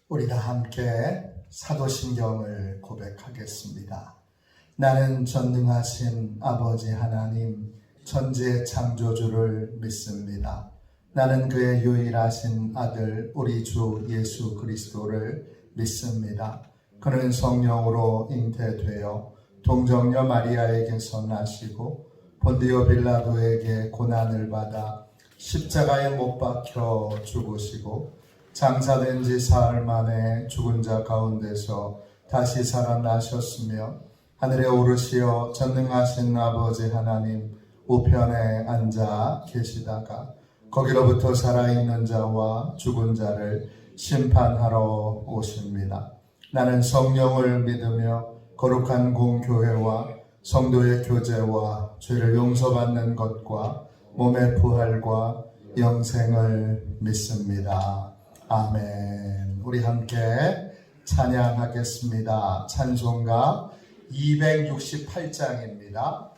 우리 다 함께 사도신경을 고백하겠습니다. 나는 전능하신 아버지 하나님 천지의 창조주를 믿습니다. 나는 그의 유일하신 아들 우리 주 예수 그리스도를 믿습니다. 그는 성령으로 잉태되어 동정녀 마리아에게서 나시고 본디오 빌라도에게 고난을 받아 십자가에 못 박혀 죽으시고 장사된 지 사흘 만에 죽은 자 가운데서 다시 살아나셨으며 하늘에 오르시어 전능하신 아버지 하나님 우편에 앉아 계시다가 거기로부터 살아있는 자와 죽은 자를 심판하러 오십니다. 나는 성령을 믿으며 거룩한 공교회와 성도의 교제와 죄를 용서받는 것과 몸의 부활과 영생을 믿습니다. 아멘. 우리 함께 찬양하겠습니다. 찬송가 268장입니다.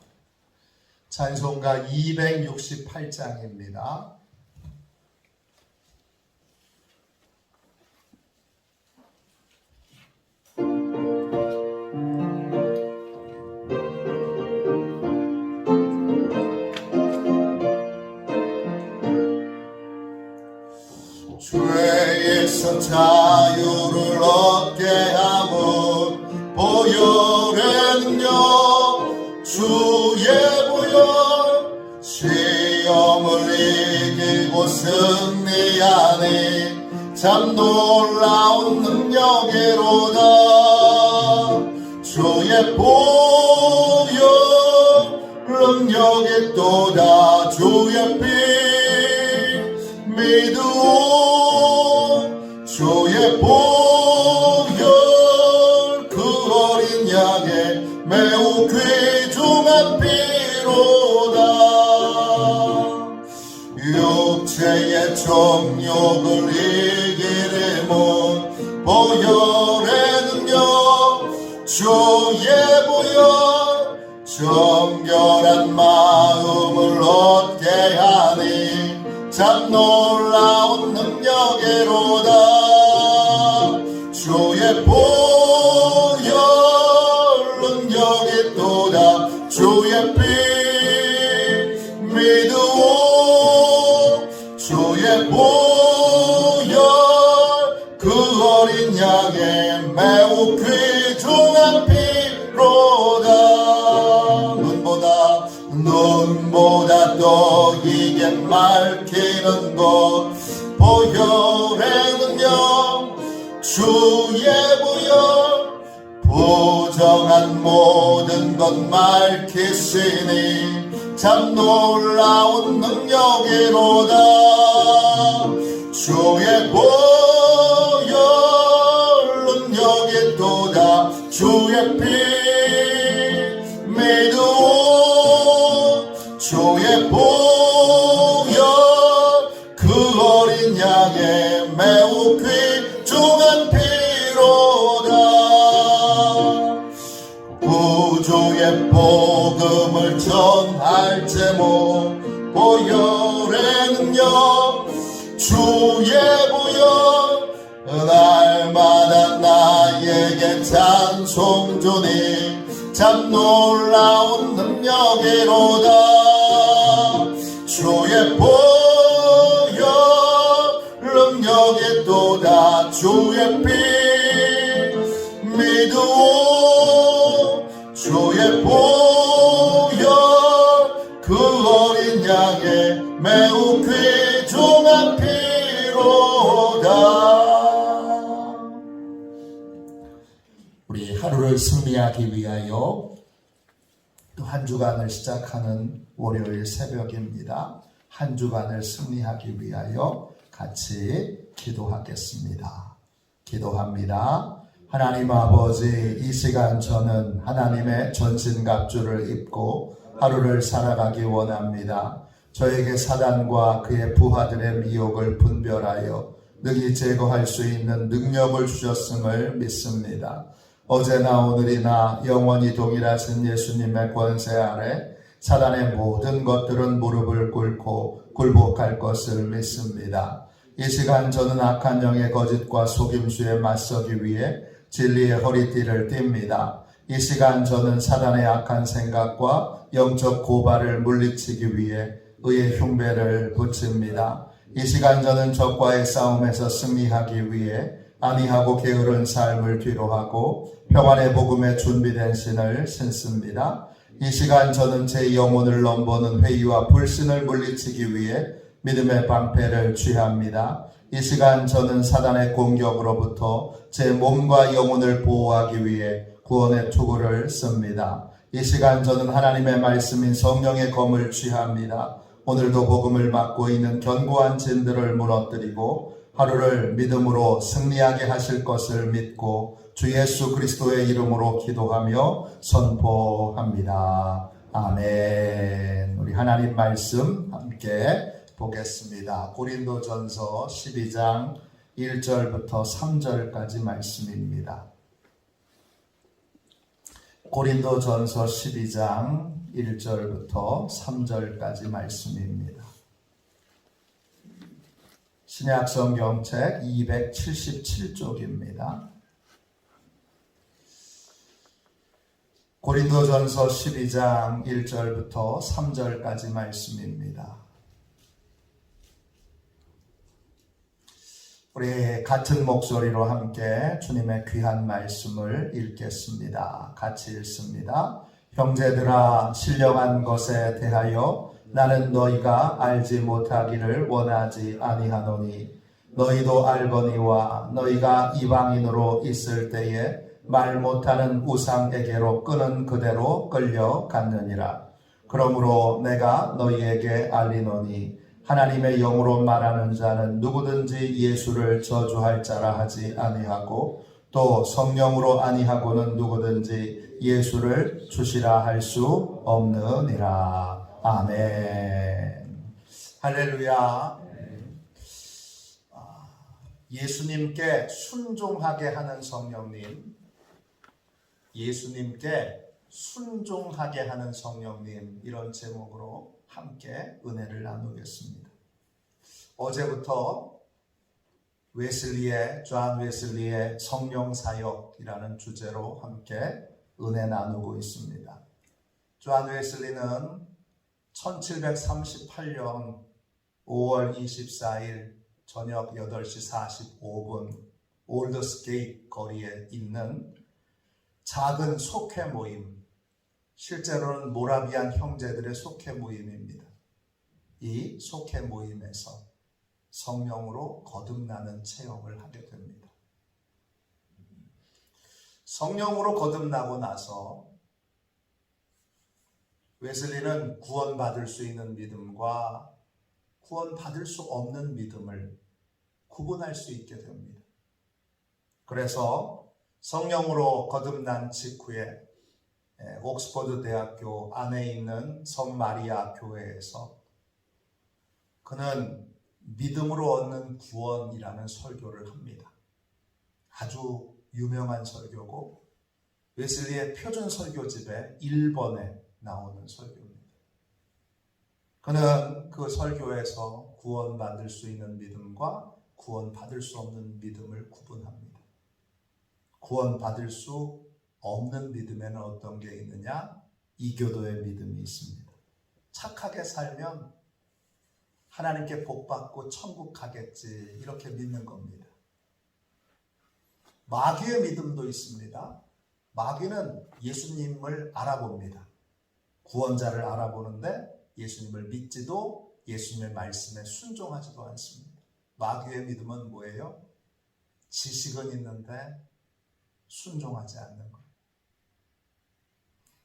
찬송가 268장입니다. 죄에서 자유를 얻게 하면 보혈의 능력 주의 보혈 시험을 이기고 승리하니 참 놀라운 능력이로다. 주의 보혈 능력이 또다. 주의 피 믿으오. 주의 보혈 그 어린 양의 매우 귀중한 피로다. 육체의 정욕을 이기려면 보혈의 능력 주의 보혈 정결한 마음을 얻게 하니 참 놀라운 능력이로다. 주의 보혈 능력이 또다. 주의 피 믿으오. 주의 보혈 그 어린 양의 매우 귀중한 피로다. 눈보다 더 이게 맑히는 것 보혈의 능력 주의 보혈 보정한 모든 것 맑히시니 참 놀라운 능력이로다. 주의 보혈 능력이 또다. 주의 피 믿으오. 주의 보혈 그 어린 양의 매우 귀중한 피로다. 구주의 복음을 전할 제목 보혈의 능력 주의 보혈 날마다 나에게 찬송 주니 참 놀라운 능력이로다. 주의 보혈 능력이 또다. 주의 피 믿으오. 주의 보혈 그 어린 양의 매우 귀중한 피로다. 우리 하루를 승리하기 위하여 또 한 주간을 시작하는 월요일 새벽입니다. 한 주간을 승리하기 위하여 같이 기도하겠습니다. 기도합니다. 하나님 아버지, 이 시간 저는 하나님의 전신갑주를 입고 하루를 살아가기 원합니다. 저에게 사단과 그의 부하들의 미혹을 분별하여 능히 제거할 수 있는 능력을 주셨음을 믿습니다. 어제나 오늘이나 영원히 동일하신 예수님의 권세 아래 사단의 모든 것들은 무릎을 꿇고 굴복할 것을 믿습니다. 이 시간 저는 악한 영의 거짓과 속임수에 맞서기 위해 진리의 허리띠를 띱니다. 이 시간 저는 사단의 악한 생각과 영적 고발을 물리치기 위해 의의 흉배를 붙입니다. 이 시간 저는 적과의 싸움에서 승리하기 위해 안이하고 게으른 삶을 뒤로하고 평안의 복음에 준비된 신을 신습니다. 이 시간 저는 제 영혼을 넘보는 회의와 불신을 물리치기 위해 믿음의 방패를 취합니다. 이 시간 저는 사단의 공격으로부터 제 몸과 영혼을 보호하기 위해 구원의 투구를 씁니다. 이 시간 저는 하나님의 말씀인 성령의 검을 취합니다. 오늘도 복음을 맡고 있는 견고한 진들을 무너뜨리고 하루를 믿음으로 승리하게 하실 것을 믿고 주 예수 그리스도의 이름으로 기도하며 선포합니다. 아멘. 우리 하나님 말씀 함께 보겠습니다. 고린도전서 12장 1절부터 3절까지 말씀입니다. 고린도전서 12장 1절부터 3절까지 말씀입니다. 신약성경책 277쪽입니다. 고린도전서 12장 1절부터 3절까지 말씀입니다. 우리 같은 목소리로 함께 주님의 귀한 말씀을 읽겠습니다. 같이 읽습니다. 형제들아, 신령한 것에 대하여 나는 너희가 알지 못하기를 원하지 아니하노니 너희도 알거니와 너희가 이방인으로 있을 때에 말 못하는 우상에게로 끄는 그대로 끌려갔느니라. 그러므로 내가 너희에게 알리노니 하나님의 영으로 말하는 자는 누구든지 예수를 저주할 자라 하지 아니하고 또 성령으로 아니하고는 누구든지 예수를 주시라 할 수 없느니라. 아멘. 할렐루야. 예수님께 순종하게 하는 성령님, 예수님께 순종하게 하는 성령님, 이런 제목으로 함께 은혜를 나누겠습니다. 어제부터 존 웨슬리의 성령 사역이라는 주제로 함께 은혜 나누고 있습니다. 존 웨슬리는 1738년 5월 24일 저녁 8시 45분 올드스게이트 거리에 있는 작은 속회 모임, 실제로는 모라비안 형제들의 속회 모임입니다. 이 속회 모임에서 성령으로 거듭나는 체험을 하게 됩니다. 성령으로 거듭나고 나서 웨슬리는 구원받을 수 있는 믿음과 구원받을 수 없는 믿음을 구분할 수 있게 됩니다. 그래서 성령으로 거듭난 직후에 옥스퍼드 대학교 안에 있는 성마리아 교회에서 그는 믿음으로 얻는 구원이라는 설교를 합니다. 아주 유명한 설교고 웨슬리의 표준 설교집에 1번에 나오는 설교입니다. 그는 그 설교에서 구원받을 수 있는 믿음과 구원받을 수 없는 믿음을 구분합니다. 구원받을 수 없는 믿음에는 어떤 게 있느냐? 이교도의 믿음이 있습니다. 착하게 살면 하나님께 복받고 천국 가겠지, 이렇게 믿는 겁니다. 마귀의 믿음도 있습니다. 마귀는 예수님을 알아봅니다. 구원자를 알아보는데 예수님을 믿지도 예수님의 말씀에 순종하지도 않습니다. 마귀의 믿음은 뭐예요? 지식은 있는데 순종하지 않는 거예요.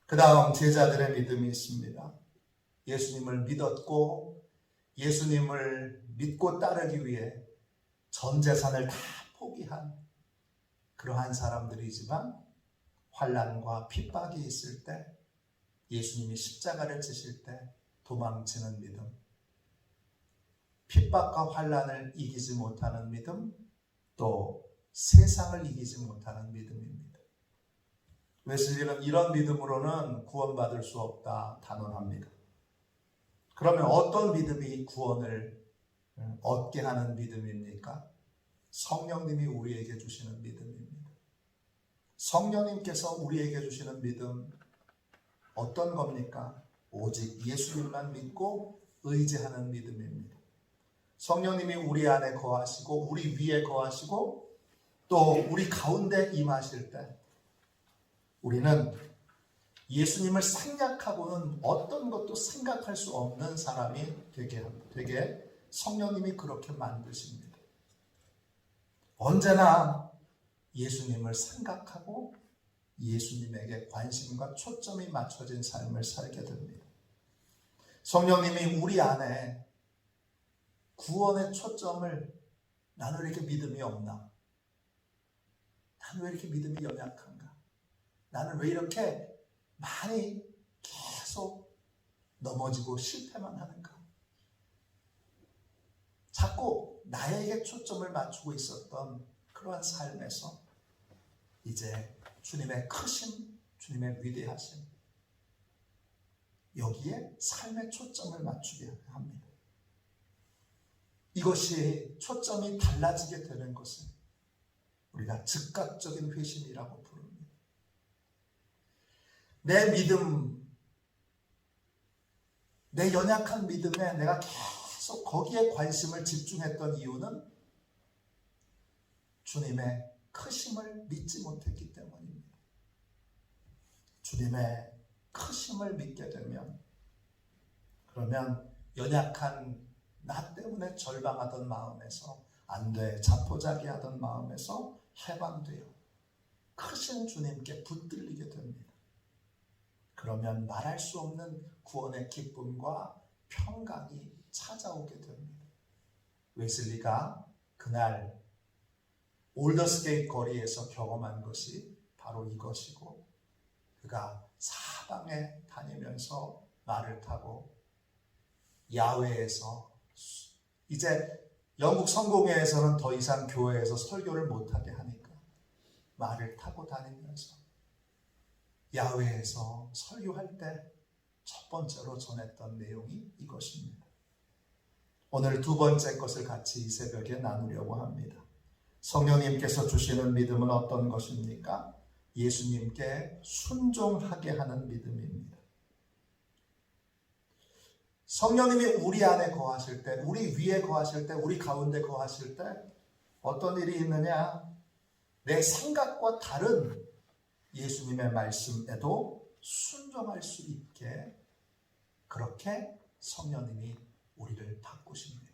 그 다음 제자들의 믿음이 있습니다. 예수님을 믿었고 예수님을 믿고 따르기 위해 전 재산을 다 포기한 그러한 사람들이지만 환난과 핍박이 있을 때, 예수님이 십자가를 지실 때 도망치는 믿음, 핍박과 환난을 이기지 못하는 믿음, 또 세상을 이기지 못하는 믿음입니다. 웨슬리는 이런 믿음으로는 구원받을 수 없다 단언합니다. 그러면 어떤 믿음이 구원을 얻게 하는 믿음입니까? 성령님이 우리에게 주시는 믿음입니다. 성령님께서 우리에게 주시는 믿음 어떤 겁니까? 오직 예수님만 믿고 의지하는 믿음입니다. 성령님이 우리 안에 거하시고 우리 위에 거하시고 또 우리 가운데 임하실 때 우리는 예수님을 생략하고는 어떤 것도 생각할 수 없는 사람이 되게 성령님이 그렇게 만드십니다. 언제나 예수님을 생각하고 예수님에게 관심과 초점이 맞춰진 삶을 살게 됩니다. 성령님이 우리 안에 구원의 초점을 나는 왜 이렇게 믿음이 없나? 나는 왜 이렇게 믿음이 연약한가? 나는 왜 이렇게 많이 계속 넘어지고 실패만 하는가? 자꾸 나에게 초점을 맞추고 있었던 그러한 삶에서 이제 주님의 크심, 주님의 위대하심 여기에 삶의 초점을 맞추게 합니다. 이것이 초점이 달라지게 되는 것은 우리가 즉각적인 회심이라고 부릅니다. 내 믿음, 내 연약한 믿음에 내가 계속 거기에 관심을 집중했던 이유는 주님의 크심을 믿지 못했기 때문입니다. 주님의 크심을 믿게 되면 그러면 연약한 나 때문에 절망하던 마음에서 안 돼, 자포자기하던 마음에서 해방되어 크신 주님께 붙들리게 됩니다. 그러면 말할 수 없는 구원의 기쁨과 평강이 찾아오게 됩니다. 웨슬리가 그날 올더스게이트 거리에서 경험한 것이 바로 이것이고 그가 사방에 다니면서 말을 타고 야외에서 이제 영국 성공회에서는 더 이상 교회에서 설교를 못하게 하니까 말을 타고 다니면서 야외에서 설교할 때 첫 번째로 전했던 내용이 이것입니다. 오늘 두 번째 것을 같이 이 새벽에 나누려고 합니다. 성령님께서 주시는 믿음은 어떤 것입니까? 예수님께 순종하게 하는 믿음입니다. 성령님이 우리 안에 거하실 때, 우리 위에 거하실 때, 우리 가운데 거하실 때 어떤 일이 있느냐? 내 생각과 다른 예수님의 말씀에도 순종할 수 있게 그렇게 성령님이 우리를 바꾸십니다.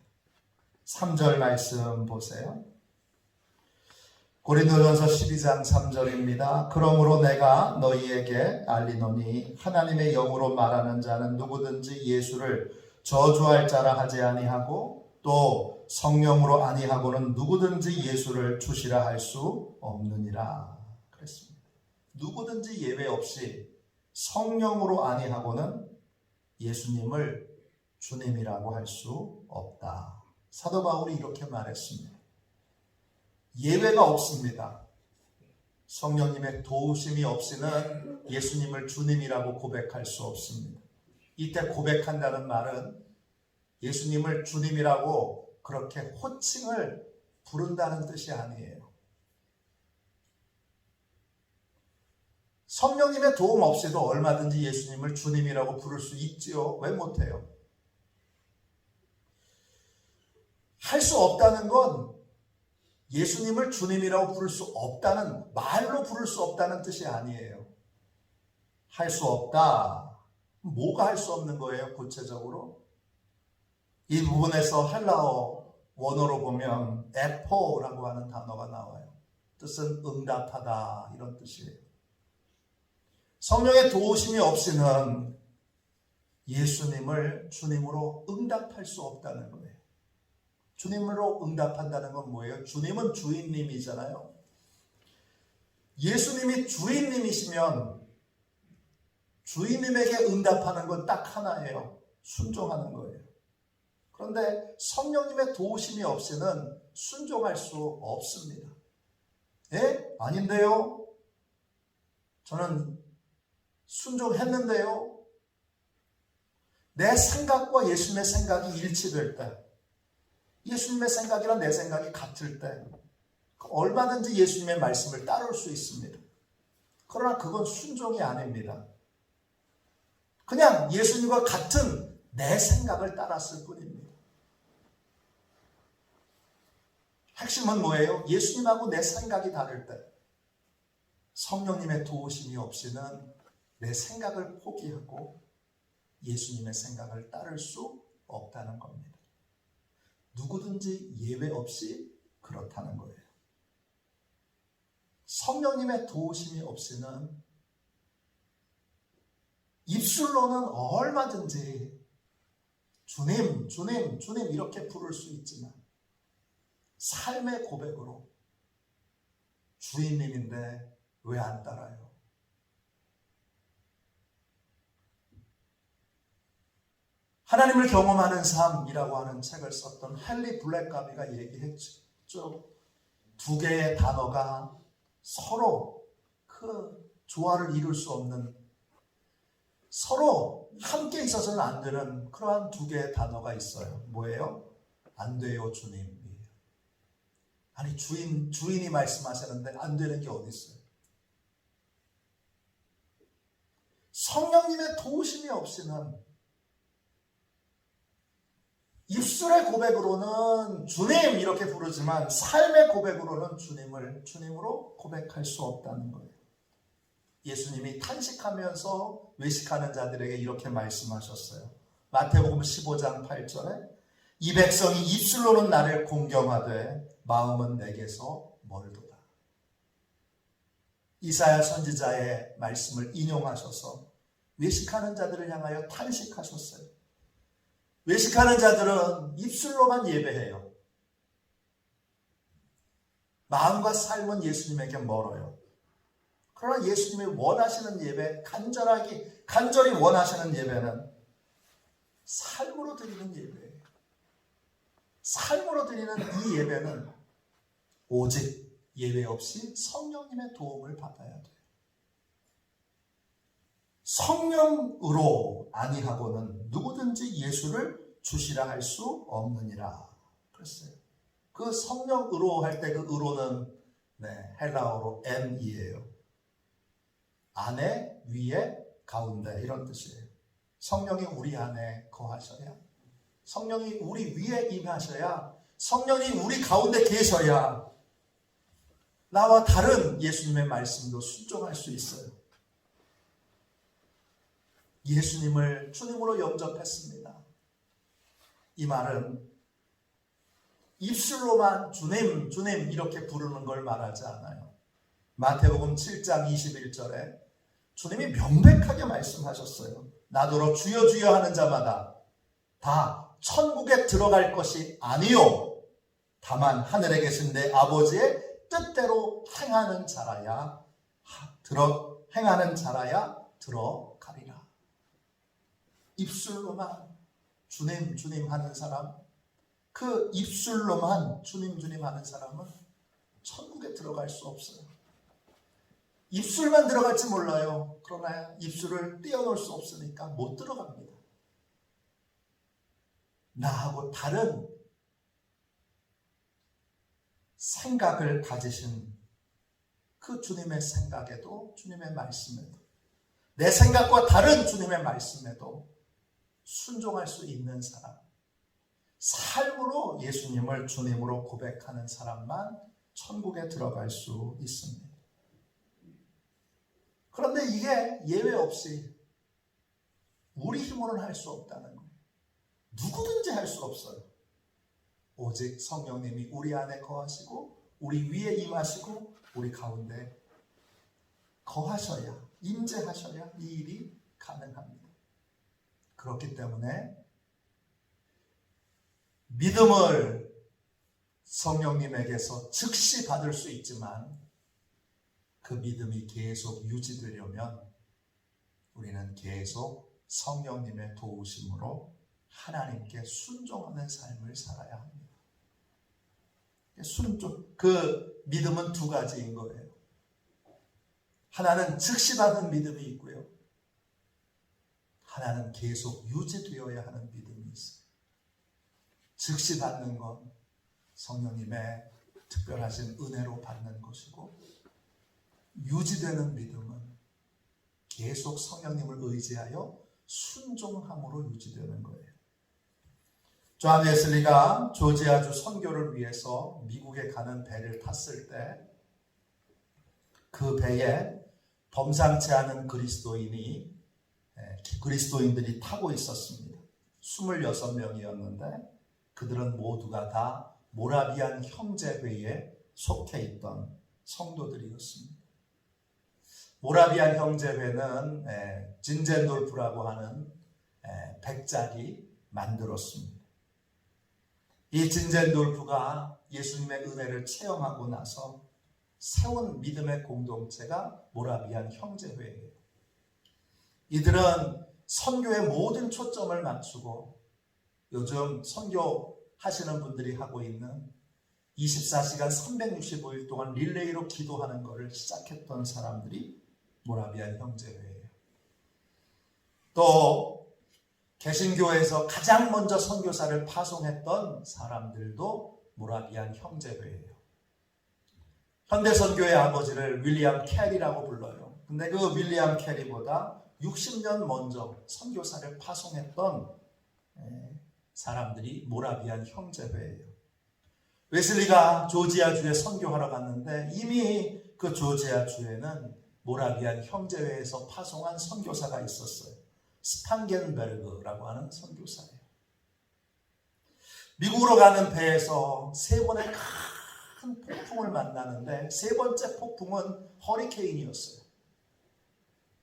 3절 말씀 보세요. 고린도전서 12장 3절입니다. 그러므로 내가 너희에게 알리노니 하나님의 영으로 말하는 자는 누구든지 예수를 저주할 자라 하지 아니하고 또 성령으로 아니하고는 누구든지 예수를 주시라 할 수 없느니라 그랬습니다. 누구든지 예외 없이 성령으로 아니하고는 예수님을 주님이라고 할 수 없다. 사도 바울이 이렇게 말했습니다. 예외가 없습니다. 성령님의 도우심이 없이는 예수님을 주님이라고 고백할 수 없습니다. 이때 고백한다는 말은 예수님을 주님이라고 그렇게 호칭을 부른다는 뜻이 아니에요. 성령님의 도움 없이도 얼마든지 예수님을 주님이라고 부를 수 있지요. 왜 못해요? 할 수 없다는 건 예수님을 주님이라고 부를 수 없다는, 말로 부를 수 없다는 뜻이 아니에요. 할 수 없다. 뭐가 할 수 없는 거예요, 구체적으로? 이 부분에서 헬라어 원어로 보면 에포라고 하는 단어가 나와요. 뜻은 응답하다 이런 뜻이에요. 성령의 도우심이 없이는 예수님을 주님으로 응답할 수 없다는 거예요. 주님으로 응답한다는 건 뭐예요? 주님은 주인님이잖아요. 예수님이 주인님이시면 주인님에게 응답하는 건 딱 하나예요. 순종하는 거예요. 그런데 성령님의 도우심이 없이는 순종할 수 없습니다. 예? 아닌데요? 저는 순종했는데요? 내 생각과 예수님의 생각이 일치될 때 예수님의 생각이랑 내 생각이 같을 때 얼마든지 예수님의 말씀을 따를 수 있습니다. 그러나 그건 순종이 아닙니다. 그냥 예수님과 같은 내 생각을 따랐을 뿐입니다. 핵심은 뭐예요? 예수님하고 내 생각이 다를 때 성령님의 도우심이 없이는 내 생각을 포기하고 예수님의 생각을 따를 수 없다는 겁니다. 누구든지 예외 없이 그렇다는 거예요. 성령님의 도우심이 없이는 입술로는 얼마든지 주님, 주님, 주님 이렇게 부를 수 있지만 삶의 고백으로 주인님인데 왜 안 따라요? 하나님을 경험하는 삶이라고 하는 책을 썼던 헨리 블랙가비가 얘기했죠. 두 개의 단어가 서로 그 조화를 이룰 수 없는, 서로 함께 있어서는 안 되는 그러한 두 개의 단어가 있어요. 뭐예요? 안 돼요, 주님이에요. 아니 주인이 말씀하시는데 안 되는 게 어디 있어요? 성령님의 도우심이 없이는 입술의 고백으로는 주님 이렇게 부르지만 삶의 고백으로는 주님을 주님으로 고백할 수 없다는 거예요. 예수님이 탄식하면서 외식하는 자들에게 이렇게 말씀하셨어요. 마태복음 15장 8절에 이 백성이 입술로는 나를 공경하되 마음은 내게서 멀도다. 이사야 선지자의 말씀을 인용하셔서 외식하는 자들을 향하여 탄식하셨어요. 외식하는 자들은 입술로만 예배해요. 마음과 삶은 예수님에게 멀어요. 그러나 예수님이 원하시는 예배, 간절히 원하시는 예배는 삶으로 드리는 예배예요. 삶으로 드리는 이 예배는 오직 예외 없이 성령님의 도움을 받아야 돼요. 성령으로 아니하고는 누구든지 예수를 주시라 할 수 없느니라 그랬어요. 그 성령으로 할 때 그 의로는 헬라어로 M이에요. 안에, 위에, 가운데 이런 뜻이에요. 성령이 우리 안에 거하셔야, 성령이 우리 위에 임하셔야, 성령이 우리 가운데 계셔야 나와 다른 예수님의 말씀도 순종할 수 있어요. 예수님을 주님으로 영접했습니다. 이 말은 입술로만 주님, 주님 이렇게 부르는 걸 말하지 않아요. 마태복음 7장 21절에 주님이 명백하게 말씀하셨어요. 나더러 주여 주여 하는 자마다 다 천국에 들어갈 것이 아니요 다만 하늘에 계신 내 아버지의 뜻대로 행하는 자라야 들어가리라. 입술로만 주님 주님 하는 사람, 그 입술로만 주님 주님 하는 사람은 천국에 들어갈 수 없어요. 입술만 들어갈지 몰라요. 그러나 입술을 떼어놓을 수 없으니까 못 들어갑니다. 나하고 다른 생각을 가지신 그 주님의 생각에도, 주님의 말씀에도, 내 생각과 다른 주님의 말씀에도 순종할 수 있는 사람, 삶으로 예수님을 주님으로 고백하는 사람만 천국에 들어갈 수 있습니다. 그런데 이게 예외 없이 우리 힘으로는 할 수 없다는 거예요. 누구든지 할 수 없어요. 오직 성령님이 우리 안에 거하시고 우리 위에 임하시고 우리 가운데 거하셔야, 임재하셔야 이 일이 가능합니다. 그렇기 때문에 믿음을 성령님에게서 즉시 받을 수 있지만 그 믿음이 계속 유지되려면 우리는 계속 성령님의 도우심으로 하나님께 순종하는 삶을 살아야 합니다. 그 믿음은 두 가지인 거예요. 하나는 즉시 받은 믿음이 있고요. 하나는 계속 유지되어야 하는 믿음이 있어요. 즉시 받는 건 성령님의 특별하신 은혜로 받는 것이고, 유지되는 믿음은 계속 성령님을 의지하여 순종함으로 유지되는 거예요. 존 웨슬리가 조지아주 선교를 위해서 미국에 가는 배를 탔을 때 그 배에 범상치 않은 그리스도인들이 타고 있었습니다. 26명이었는데 그들은 모두가 다 모라비안 형제회에 속해 있던 성도들이었습니다. 모라비안 형제회는 진젠돌프라고 하는 백작이 만들었습니다. 이 진젠돌프가 예수님의 은혜를 체험하고 나서 세운 믿음의 공동체가 모라비안 형제회예요. 이들은 선교의 모든 초점을 맞추고 요즘 선교하시는 분들이 하고 있는 24시간 365일 동안 릴레이로 기도하는 것을 시작했던 사람들이 모라비안 형제회예요. 또 개신교에서 가장 먼저 선교사를 파송했던 사람들도 모라비안 형제회예요. 현대선교의 아버지를 윌리엄 캐리라고 불러요. 근데 그 윌리엄 캐리보다 60년 먼저 선교사를 파송했던 사람들이 모라비안 형제회예요. 웨슬리가 조지아주에 선교하러 갔는데 이미 그 조지아주에는 모라비안 형제회에서 파송한 선교사가 있었어요. 스판겐베르그라고 하는 선교사예요. 미국으로 가는 배에서 세 번의 큰 폭풍을 만나는데 세 번째 폭풍은 허리케인이었어요.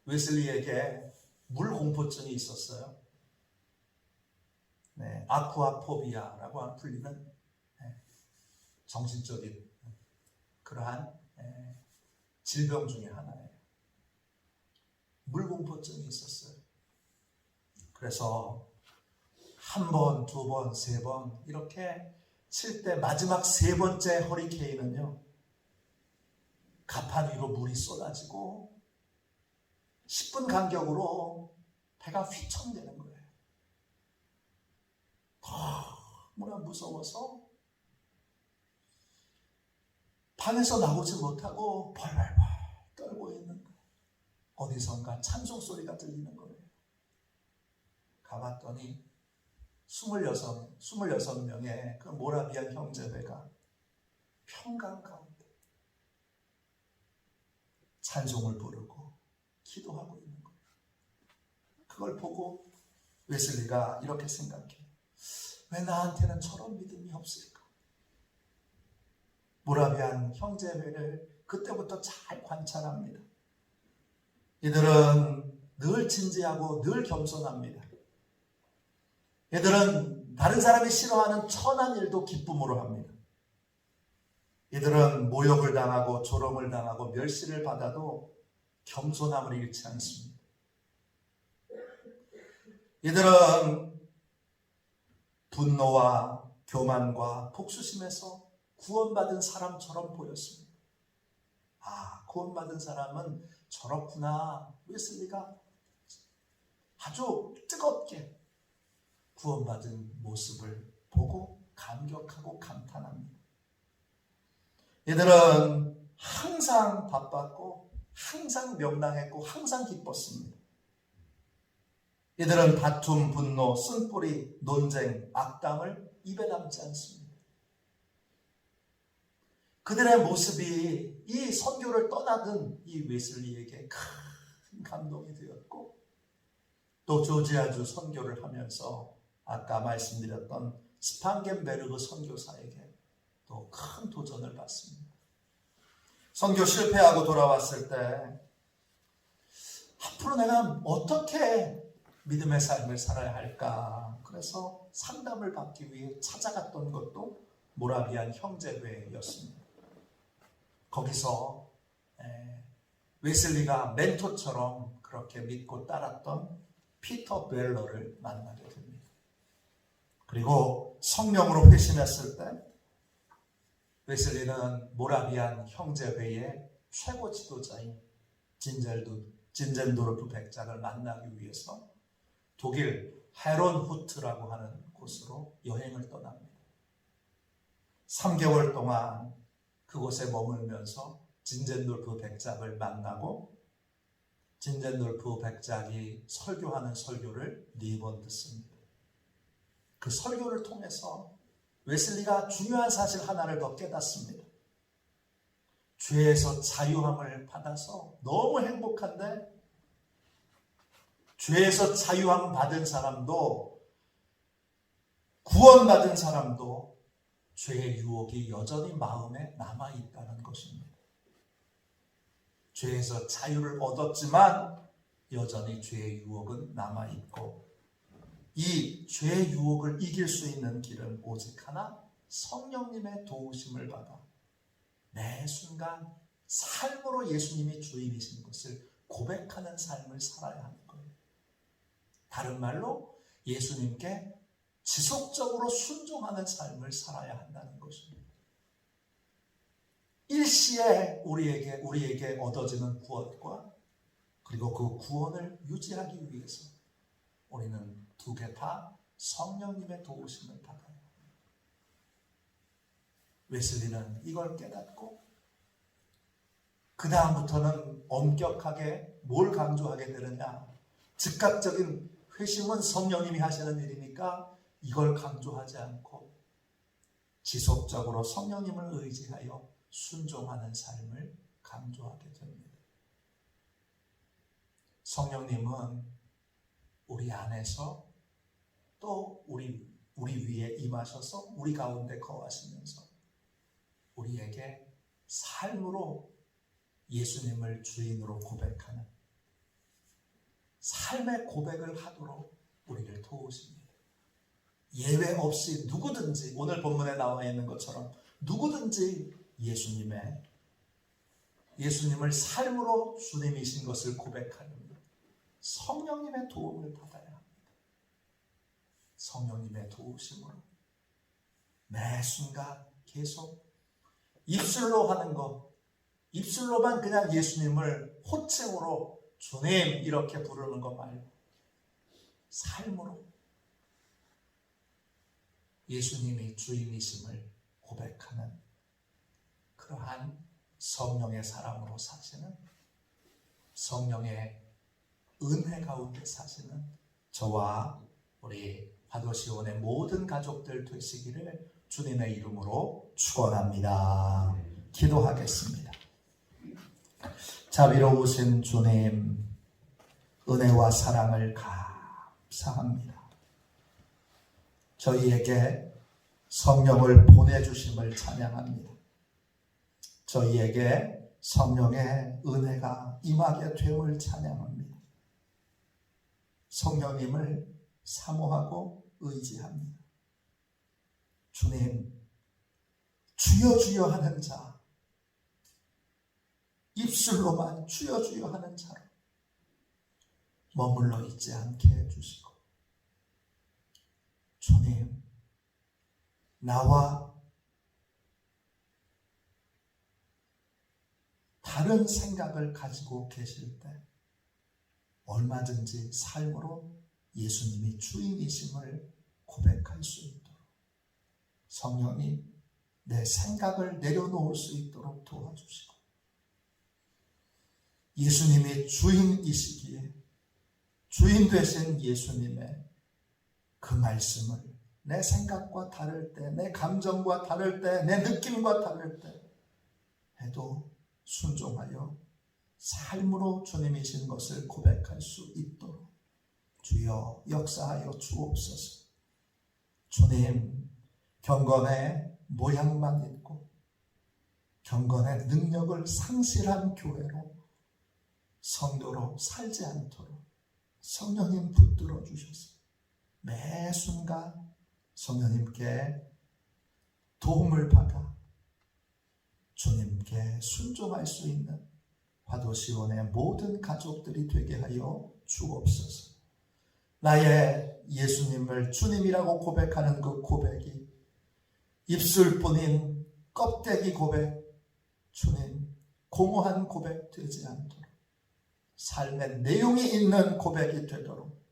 웨슬리에게 물 공포증이 있었어요. 아쿠아포비아라고 불리는 정신적인 그러한 질병 중에 하나예요. 물 공포증이 있었어요. 그래서 한 번, 두 번, 세 번 이렇게 칠 때 마지막 세 번째 허리케인은요, 가판 위로 물이 쏟아지고 10분 간격으로 배가 휘청대는 거예요. 너무나 무서워서 방에서 나오지 못하고 벌벌벌 떨고 있는 거예요. 어디선가 찬송 소리가 들리는 거예요. 가봤더니 26명의 그 모라비안 형제회가 평강 가운데 찬송을 부르고 기도하고 있는 거예요. 그걸 보고 웨슬리가 이렇게 생각해. 왜 나한테는 저런 믿음이 없을까? 모라비안 형제회를 그때부터 잘 관찰합니다. 이들은 늘 진지하고 늘 겸손합니다. 이들은 다른 사람이 싫어하는 천한 일도 기쁨으로 합니다. 이들은 모욕을 당하고 조롱을 당하고 멸시를 받아도 겸손함을 잃지 않습니다. 이들은 분노와 교만과 복수심에서 구원받은 사람처럼 보였습니다. 구원받은 사람은 저렇구나. 웨슬리가 아주 뜨겁게 구원받은 모습을 보고 감격하고 감탄합니다. 이들은 항상 바빴고 항상 명랑했고 항상 기뻤습니다. 이들은 다툼, 분노, 쓴뿌리, 논쟁, 악담을 입에 담지 않습니다. 그들의 모습이 이 선교를 떠나던 이 웨슬리에게 큰 감동이 되었고, 또 조지아주 선교를 하면서 아까 말씀드렸던 스판겐베르그 선교사에게 또 큰 도전을 받습니다. 선교 실패하고 돌아왔을 때 앞으로 내가 어떻게 믿음의 삶을 살아야 할까? 그래서 상담을 받기 위해 찾아갔던 것도 모라비안 형제회였습니다. 거기서 웨슬리가 멘토처럼 그렇게 믿고 따랐던 피터 벨러를 만나게 됩니다. 그리고 성령으로 회심했을 때 웨슬리는 모라비안 형제회의 최고 지도자인 진젠도르프 백작을 만나기 위해서 독일 헤론후트라고 하는 곳으로 여행을 떠납니다. 3개월 동안 그곳에 머물면서 진젠돌프 백작을 만나고 진젠돌프 백작이 설교하는 설교를 4번 듣습니다. 그 설교를 통해서 웨슬리가 중요한 사실 하나를 더 깨닫습니다. 죄에서 자유함을 받아서 너무 행복한데 죄에서 자유함 받은 사람도 구원받은 사람도 죄의 유혹이 여전히 마음에 남아있다는 것입니다. 죄에서 자유를 얻었지만 여전히 죄의 유혹은 남아있고 이 죄의 유혹을 이길 수 있는 길은 오직 하나, 성령님의 도우심을 받아 매 순간 삶으로 예수님이 주인이신 것을 고백하는 삶을 살아야 하는 거예요. 다른 말로 예수님께 지속적으로 순종하는 삶을 살아야 한다는 것입니다. 일시에 우리에게 얻어지는 구원과 그리고 그 구원을 유지하기 위해서 우리는 2개 다 성령님의 도우심을 받아요. 웨슬리는 이걸 깨닫고 그 다음부터는 엄격하게 뭘 강조하게 되느냐, 즉각적인 회심은 성령님이 하시는 일이니까 이걸 강조하지 않고 지속적으로 성령님을 의지하여 순종하는 삶을 강조하게 됩니다. 성령님은 우리 안에서 또 우리 위에 임하셔서 우리 가운데 거하시면서 우리에게 삶으로 예수님을 주인으로 고백하는 삶의 고백을 하도록 우리를 도우십니다. 예외 없이 누구든지 오늘 본문에 나와 있는 것처럼 누구든지 예수님을 삶으로 주님이신 것을 고백하려면 성령님의 도움을 받아야 합니다. 성령님의 도우심으로 매 순간 계속 입술로 하는 것, 입술로만 그냥 예수님을 호칭으로 주님 이렇게 부르는 것 말고 삶으로 예수님이 주인이심을 고백하는 그러한 성령의 사랑으로 사시는, 성령의 은혜 가운데 사시는 저와 우리 화도시온의 모든 가족들 되시기를 주님의 이름으로 축원합니다. 기도하겠습니다. 자비로우신 주님, 은혜와 사랑을 감사합니다. 저희에게 성령을 보내주심을 찬양합니다. 저희에게 성령의 은혜가 임하게 됨을 찬양합니다. 성령님을 사모하고 의지합니다. 주님, 주여 주여 하는 자, 입술로만 주여 주여 하는 자로 머물러 있지 않게 해주시고, 주님, 나와 다른 생각을 가지고 계실 때 얼마든지 삶으로 예수님이 주인이심을 고백할 수 있도록 성령님, 내 생각을 내려놓을 수 있도록 도와주시고, 예수님이 주인이시기에 주인 되신 예수님의 그 말씀을 내 생각과 다를 때, 내 감정과 다를 때, 내 느낌과 다를 때 해도 순종하여 삶으로 주님이신 것을 고백할 수 있도록 주여 역사하여 주옵소서. 주님, 경건의 모양만 있고 경건의 능력을 상실한 교회로, 성도로 살지 않도록 성령님 붙들어 주셔서 매 순간 성령님께 도움을 받아 주님께 순종할 수 있는 화도시온의 모든 가족들이 되게 하여 주옵소서. 나의 예수님을 주님이라고 고백하는 그 고백이 입술뿐인 껍데기 고백, 주님, 공허한 고백 되지 않도록 삶의 내용이 있는 고백이 되도록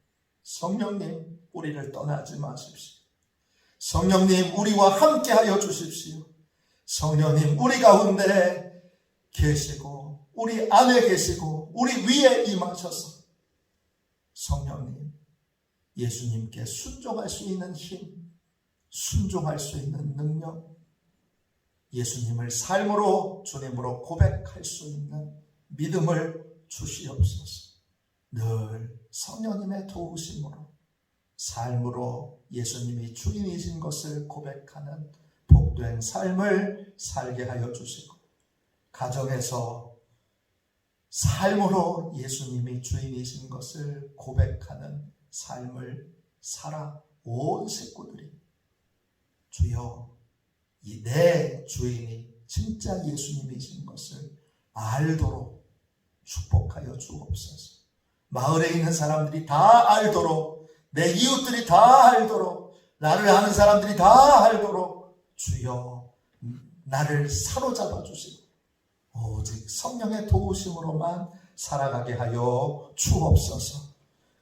성령님, 우리를 떠나지 마십시오. 성령님, 우리와 함께 하여 주십시오. 성령님 우리 가운데 계시고 우리 안에 계시고 우리 위에 임하셔서 성령님 예수님께 순종할 수 있는 힘, 순종할 수 있는 능력, 예수님을 삶으로 주님으로 고백할 수 있는 믿음을 주시옵소서. 늘 성령님의 도우심으로 삶으로 예수님이 주인이신 것을 고백하는 복된 삶을 살게 하여 주시고, 가정에서 삶으로 예수님이 주인이신 것을 고백하는 삶을 살아 온 식구들이 주여 이 내 주인이 진짜 예수님이신 것을 알도록 축복하여 주옵소서. 마을에 있는 사람들이 다 알도록, 내 이웃들이 다 알도록, 나를 아는 사람들이 다 알도록 주여 나를 사로잡아 주시고 오직 성령의 도우심으로만 살아가게 하여 주옵소서.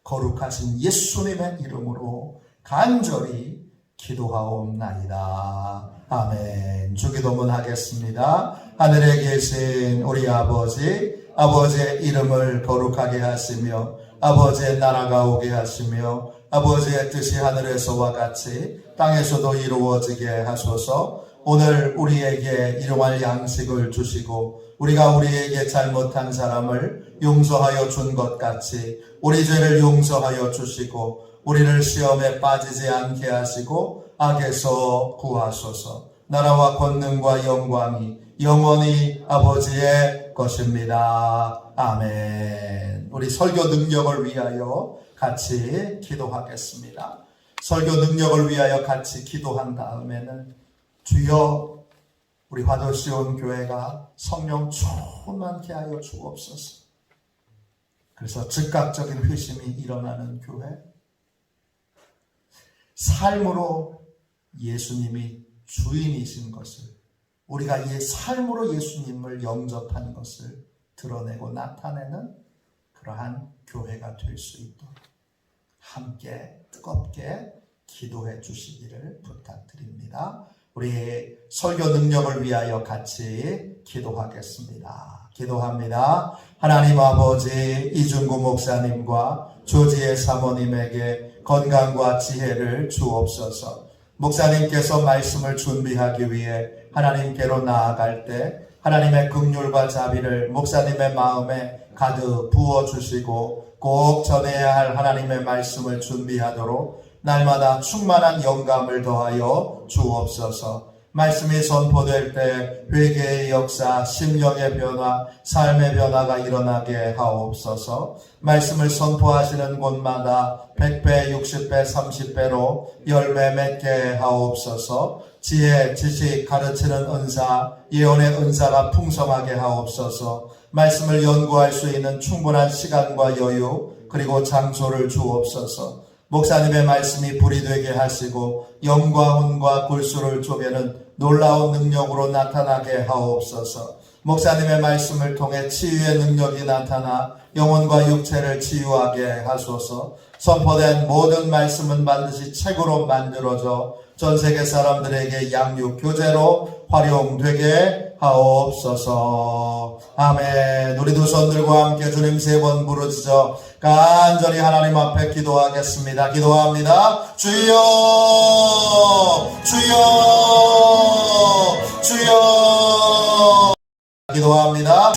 거룩하신 예수님의 이름으로 간절히 기도하옵나이다. 아멘. 주기도문 하겠습니다. 하늘에 계신 우리 아버지, 아버지의 이름을 거룩하게 하시며 아버지의 나라가 오게 하시며 아버지의 뜻이 하늘에서와 같이 땅에서도 이루어지게 하소서. 오늘 우리에게 일용할 양식을 주시고 우리가 우리에게 잘못한 사람을 용서하여 준 것 같이 우리 죄를 용서하여 주시고 우리를 시험에 빠지지 않게 하시고 악에서 구하소서. 나라와 권능과 영광이 영원히 아버지의 것입니다. 아멘. 우리 설교 능력을 위하여 같이 기도하겠습니다. 설교 능력을 위하여 같이 기도한 다음에는 주여 우리 화도시온 교회가 성령 충만케 하여 주옵소서. 그래서 즉각적인 회심이 일어나는 교회, 삶으로 예수님이 주인이신 것을, 우리가 이 삶으로 예수님을 영접한 것을 드러내고 나타내는 그러한 교회가 될 수 있도록 함께 뜨겁게 기도해 주시기를 부탁드립니다. 우리 설교 능력을 위하여 같이 기도하겠습니다. 기도합니다. 하나님 아버지, 이준구 목사님과 조지혜 사모님에게 건강과 지혜를 주옵소서. 목사님께서 말씀을 준비하기 위해 하나님께로 나아갈 때 하나님의 긍휼과 자비를 목사님의 마음에 가득 부어주시고 꼭 전해야 할 하나님의 말씀을 준비하도록 날마다 충만한 영감을 더하여 주옵소서. 말씀이 선포될 때 회개의 역사, 심령의 변화, 삶의 변화가 일어나게 하옵소서. 말씀을 선포하시는 곳마다 100배, 60배, 30배로 열매 맺게 하옵소서. 지혜, 지식, 가르치는 은사, 예언의 은사가 풍성하게 하옵소서. 말씀을 연구할 수 있는 충분한 시간과 여유, 그리고 장소를 주옵소서. 목사님의 말씀이 불이 되게 하시고 영과 혼과 골수를 쪼개는 놀라운 능력으로 나타나게 하옵소서. 목사님의 말씀을 통해 치유의 능력이 나타나 영혼과 육체를 치유하게 하소서. 선포된 모든 말씀은 반드시 책으로 만들어져 전 세계 사람들에게 양육, 교재로 활용되게 하옵소서. 아멘. 우리 두 손들과 함께 주님 3번 부르짖어 간절히 하나님 앞에 기도하겠습니다. 기도합니다. 주여, 주여, 주여. 기도합니다.